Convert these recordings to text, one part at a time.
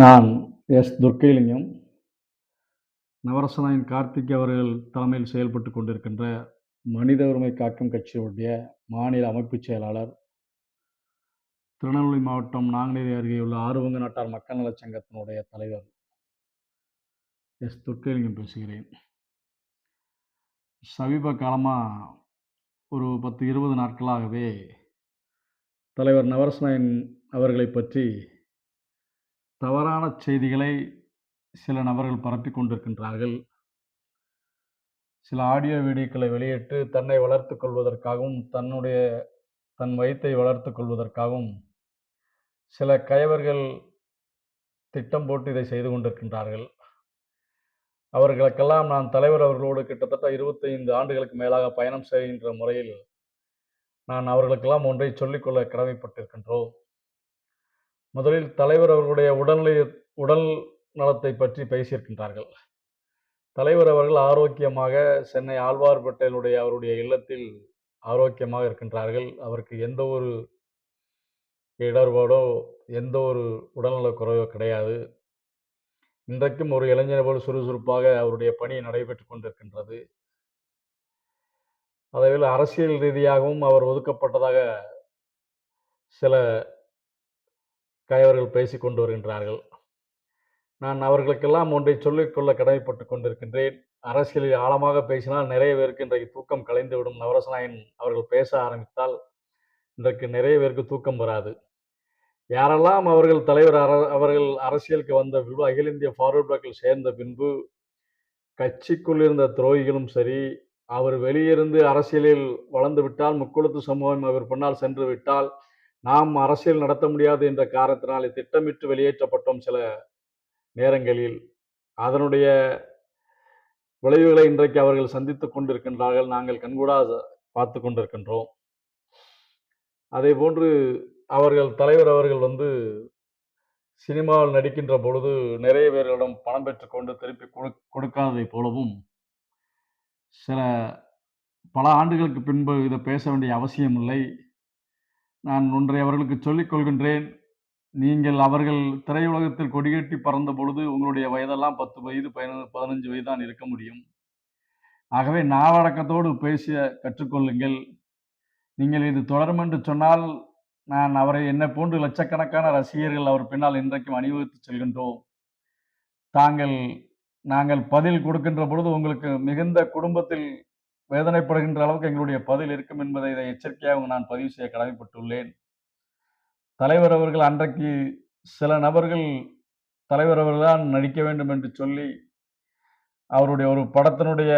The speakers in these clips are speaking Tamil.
நான் துர்க்கைலிங்கம். நவரசனாயன் கார்த்திக் அவர்கள் தலைமையில் செயல்பட்டுக் கொண்டிருக்கின்ற மனித உரிமை காக்கும் கட்சியுடைய மாநில அமைப்புச் செயலாளர். திருநெல்வேலி மாவட்டம் நாங்குநேரி அருகேயுள்ள ஆறுபங்கு நாட்டார் மக்கள் நலச் சங்கத்தினுடைய தலைவர் துர்க்கைலிங்கம் பேசுகிறேன். சமீப காலமாக ஒரு 10-20 நாட்களாகவே தலைவர் நவரசனாயன் அவர்களை பற்றி தவறான செய்திகளை சில நபர்கள் பரப்பிக் கொண்டிருக்கின்றார்கள். சில ஆடியோ வீடியோக்களை வெளியிட்டு தன்னை வளர்த்துக் கொள்வதற்காகவும் தன் வயித்தை வளர்த்துக் கொள்வதற்காகவும் சில கயவர்கள் திட்டம் போட்டு இதை செய்து கொண்டிருக்கின்றார்கள். அவர்களுக்கெல்லாம் நான் தலைவர் அவர்களோடு கிட்டத்தட்ட 25 ஆண்டுகளுக்கு மேலாக பயணம் செய்கின்ற முறையில் நான் அவர்களுக்கெல்லாம் ஒன்றை சொல்லிக்கொள்ள கடமைப்பட்டிருக்கின்றோம். முதலில் தலைவர் அவர்களுடைய உடல் நலத்தை பற்றி பேசியிருக்கின்றார்கள். தலைவர் அவர்கள் ஆரோக்கியமாக சென்னை ஆழ்வார்பேட்டையிலுடைய அவருடைய இல்லத்தில் ஆரோக்கியமாக இருக்கின்றார்கள். அவருக்கு எந்த ஒரு இடர்பாடோ எந்த ஒரு உடல்நலக் குறைவோ கிடையாது. இன்றைக்கும் ஒரு இளைஞர் போல் சுறுசுறுப்பாக அவருடைய பணி நடைபெற்றுக் கொண்டிருக்கின்றது. அதேபோல் அரசியல் ரீதியாகவும் அவர் ஒதுக்கப்பட்டதாக சில கயவர்கள் பேசிக் கொண்டு வருகின்றார்கள். நான் அவர்களுக்கெல்லாம் ஒன்றை சொல்லிக்கொள்ள கடமைப்பட்டுக் கொண்டிருக்கின்றேன். அரசியலில் ஆழமாக பேசினால் நிறைய பேருக்கு இன்றைக்கு தூக்கம் கலைந்துவிடும். நவரசனாயன் அவர்கள் பேச ஆரம்பித்தால் இன்றைக்கு நிறைய பேருக்கு தூக்கம் வராது. யாரெல்லாம் அவர்கள் அரசியலுக்கு வந்த பின்பு, அகில இந்திய ஃபார்வர்ட் பிளாக்கில் சேர்ந்த பின்பு கட்சிக்குள் இருந்த துரோகிகளும் சரி, அவர் வெளியிருந்து அரசியலில் வளர்ந்து விட்டால், முக்குளத்து சமூகம் அவர் பின்னால் சென்று விட்டால் நாம் அரசியல் நடத்த முடியாது என்ற காரணத்தினால் திட்டமிட்டு வெளியேற்றப்பட்டோம். சில நேரங்களில் அதனுடைய விளைவுகளை இன்றைக்கு அவர்கள் சந்தித்துக் கொண்டிருக்கின்றார்கள். நாங்கள் கண்கூடாக பார்த்து கொண்டிருக்கின்றோம். அதே போன்று தலைவர் அவர்கள் சினிமாவில் நடிக்கின்ற பொழுது நிறைய பேர்களிடம் பணம் பெற்றுக்கொண்டு திருப்பி கொடுக்காததை போலவும் பல ஆண்டுகளுக்கு பின்பு இதை பேச வேண்டிய அவசியம் இல்லை. நான் ஒன்றை அவர்களுக்கு சொல்லிக் கொள்கின்றேன். நீங்கள் அவர்கள் திரையுலகத்தில் கொடிகட்டி பறந்த பொழுது உங்களுடைய வயதெல்லாம் 10 வயது 15 வயது தான் இருக்க முடியும். ஆகவே நாவடக்கத்தோடு பேச கற்றுக்கொள்ளுங்கள். நீங்கள் இது தொடரும் என்று சொன்னால் நான் அவரை என்னை போன்று லட்சக்கணக்கான ரசிகர்கள் அவர் பின்னால் இன்றைக்கும் அணிவகுத்து செல்கின்றோம். நாங்கள் பதில் கொடுக்கின்ற பொழுது உங்களுக்கு மிகுந்த குடும்பத்தில் வேதனைப்படுகின்ற அளவுக்கு எங்களுடைய பதில் இருக்கும் என்பதை இதை எச்சரிக்கையாக நான் பதிவு செய்ய கடமைப்பட்டுள்ளேன். தலைவர் அவர்கள் அன்றைக்கு சில நபர்கள் தலைவர் அவர்கள் தான் நடிக்க வேண்டும் என்று சொல்லி அவருடைய ஒரு படத்தினுடைய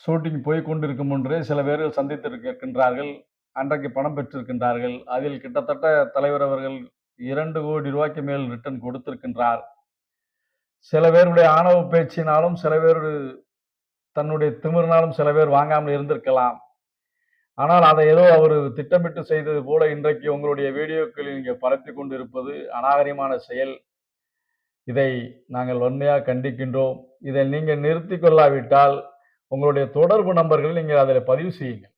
ஷூட்டிங் போய் கொண்டிருக்கும் ஒன்றே சில பேர்கள் சந்தித்திருக்கின்றார்கள். அன்றைக்கு பணம் பெற்றிருக்கின்றார்கள். அதில் கிட்டத்தட்ட தலைவர் அவர்கள் 2 கோடி ரூபாய்க்கு மேல் ரிட்டர்ன் கொடுத்திருக்கின்றார். சில பேருடைய ஆணவ பேச்சினாலும், சில பேர் தன்னுடைய திமிரினாலும் சில பேர் வாங்காமல் இருந்திருக்கலாம். ஆனால் அதை ஏதோ அவர் திட்டமிட்டு செய்தது போல இன்றைக்கு உங்களுடைய வீடியோக்களில் நீங்க பரப்பிக் கொண்டு இருப்பது அநாகரிகமான செயல். இதை நாங்கள் வன்மையாக கண்டிக்கின்றோம். இதை நீங்கள் நிறுத்திக் கொள்ளாவிட்டால் உங்களுடைய தொடர்பு நம்பர்கள் நீங்கள் அதில் பதிவு செய்யுங்கள்.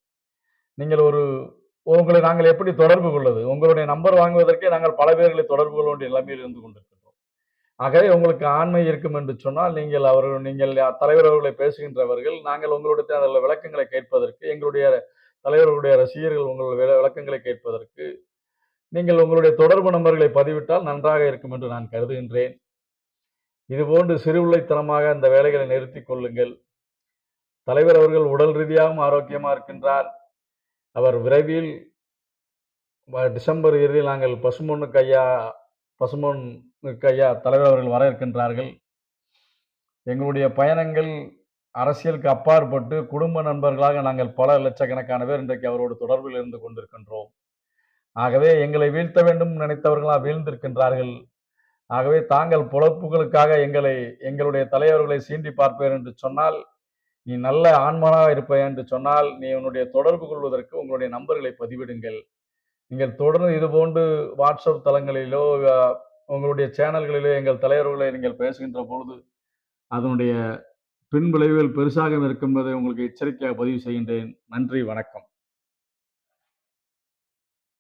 உங்களை நாங்கள் எப்படி தொடர்பு கொள்வது? உங்களுடைய நம்பர் வாங்குவதற்கே நாங்கள் பல பேர்களை தொடர்பு கொள்ள வேண்டிய நிலைமையில் இருந்து கொண்டிருக்கின்றோம். ஆகவே உங்களுக்கு ஆண்மை இருக்கும் என்று சொன்னால் நீங்கள் தலைவர் அவர்களை பேசுகின்றவர்கள், நாங்கள் உங்களுடைய அதில் விளக்கங்களை கேட்பதற்கு, எங்களுடைய தலைவர்களுடைய ரசிகர்கள் உங்கள் விளக்கங்களை கேட்பதற்கு நீங்கள் உங்களுடைய தொடர்பு நம்பர்களை பதிவிட்டால் நன்றாக இருக்கும் என்று நான் கருதுகின்றேன். இதுபோன்று சிறுபிள்ளைத்தனமாக அந்த வேலைகளை நிறுத்திக் கொள்ளுங்கள். தலைவர் அவர்கள் உடல் ரீதியாகவும் ஆரோக்கியமாக இருக்கின்றார். அவர் விரைவில் டிசம்பர் இறுதியில் நாங்கள் பசும்பொன்னுக்கு ஐயா தலைவர் அவர்கள் வர இருக்கின்றார்கள். எங்களுடைய பயணங்கள் அரசியலுக்கு அப்பாற்பட்டு குடும்ப நண்பர்களாக நாங்கள் பல லட்சக்கணக்கான பேர் இன்றைக்கு அவரோடு தொடர்பில் இருந்து கொண்டிருக்கின்றோம். ஆகவே எங்களை வீழ்த்த வேண்டும் நினைத்தவர்களாக வீழ்ந்திருக்கின்றார்கள். ஆகவே தாங்கள் பொழப்புகளுக்காக எங்களுடைய தலைவர்களை சீண்டி பார்ப்பேன் என்று சொன்னால், நீ நல்ல ஆண்மனாக இருப்பாய் என்று சொன்னால், நீ உன்னுடைய தொடர்பு கொள்வதற்கு உங்களுடைய நம்பர்களை பதிவிடுங்கள். நீங்கள் தொடர்ந்து இதுபோன்று வாட்ஸ்அப் தளங்களிலோ உங்களுடைய சேனல்களிலோ எங்கள் தலைவர்களை நீங்கள் பேசுகின்ற பொழுது அதனுடைய பின் விளைவுகள் பெருசாக இருக்கும் என்பதை உங்களுக்கு எச்சரிக்கையாக பதிவு செய்கின்றேன். நன்றி, வணக்கம்.